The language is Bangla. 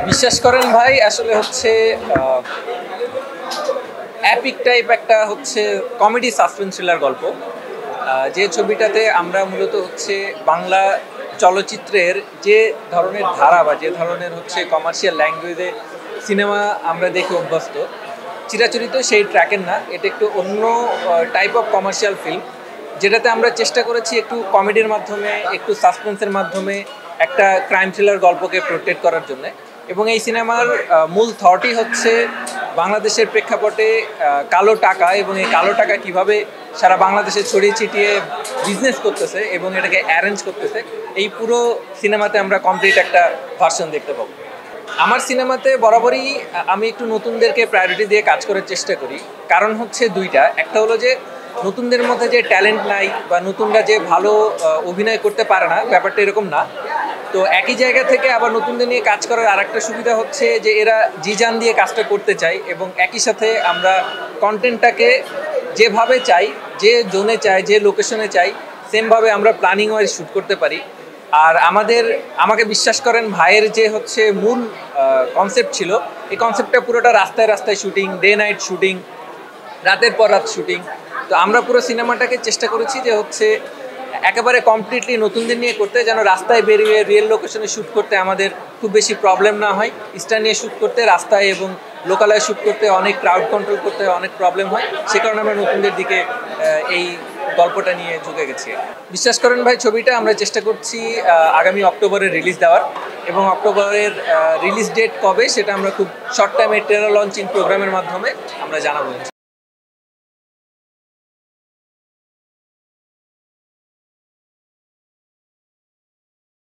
বিশ্বাস করেন ভাই আসলে হচ্ছে অ্যাপিক টাইপ একটা হচ্ছে কমেডি সাসপেন্স থ্রিলার গল্প। যে ছবিটাতে আমরা মূলত হচ্ছে বাংলা চলচ্চিত্রের যে ধরনের ধারা বা যে ধরনের হচ্ছে কমার্শিয়াল ল্যাঙ্গুয়েজে সিনেমা আমরা দেখে অভ্যস্ত, চিরাচরিত সেই ট্র্যাকের না, এটা একটু অন্য টাইপ অফ কমার্শিয়াল ফিল্ম, যেটাতে আমরা চেষ্টা করেছি একটু কমেডির মাধ্যমে, একটু সাসপেন্সের মাধ্যমে একটা ক্রাইম থ্রিলার গল্পকে প্রোটেক্ট করার জন্য। এবং এই সিনেমার মূল থটই হচ্ছে বাংলাদেশের প্রেক্ষাপটে কালো টাকা এবং এই কালো টাকা কিভাবে সারা বাংলাদেশে ছড়িয়ে ছিটিয়ে বিজনেস করতেছে এবং এটাকে অ্যারেঞ্জ করতেছে। এই পুরো সিনেমাতে আমরা কমপ্লিট একটা ভার্সন দেখতে পাবো। আমার সিনেমাতে বরাবরই আমি একটু নতুনদেরকে প্রায়োরিটি দিয়ে কাজ করার চেষ্টা করি। কারণ হচ্ছে দুইটা, একটা হলো যে নতুনদের মধ্যে যে ট্যালেন্ট নাই বা নতুনরা যে ভালো অভিনয় করতে পারে না, ব্যাপারটা এরকম না। তো একই জায়গা থেকে আবার নতুনদের নিয়ে কাজ করার আরেকটা সুবিধা হচ্ছে যে এরা জি জান দিয়ে কাজটা করতে চায় এবং একই সাথে আমরা কন্টেন্টটাকে যেভাবে চাই, যে জোনে চাই, যে লোকেশনে চাই, সেমভাবে আমরা প্ল্যানিং ওয়াইজ শ্যুট করতে পারি। আর আমাকে বিশ্বাস করেন, ভাইয়ের যে হচ্ছে মূল কনসেপ্ট ছিল, এই কনসেপ্টটা পুরোটা রাস্তায় রাস্তায় শুটিং, ডে নাইট শুটিং, রাতের পর রাত শুটিং। তো আমরা পুরো সিনেমাটাকে চেষ্টা করেছি যে হচ্ছে একেবারে কমপ্লিটলি নতুনদের নিয়ে করতে, যেন রাস্তায় বেরিয়ে রিয়েল লোকেশনে শ্যুট করতে আমাদের খুব বেশি প্রবলেম না হয়। স্টার নিয়ে শ্যুট করতে, রাস্তায় এবং লোকালয়ে শ্যুট করতে অনেক ক্রাউড কন্ট্রোল করতে অনেক প্রবলেম হয়। সে কারণে আমরা নতুনদের দিকে এই গল্পটা নিয়ে ঝুঁকে গেছি। বিশ্বাস করেন ভাই, ছবিটা আমরা চেষ্টা করছি আগামী অক্টোবরে রিলিজ দেওয়ার, এবং অক্টোবরের রিলিজ ডেট কবে সেটা আমরা খুব শর্ট টাইমে ট্রেলার লঞ্চিং প্রোগ্রামের মাধ্যমে আমরা জানাবো।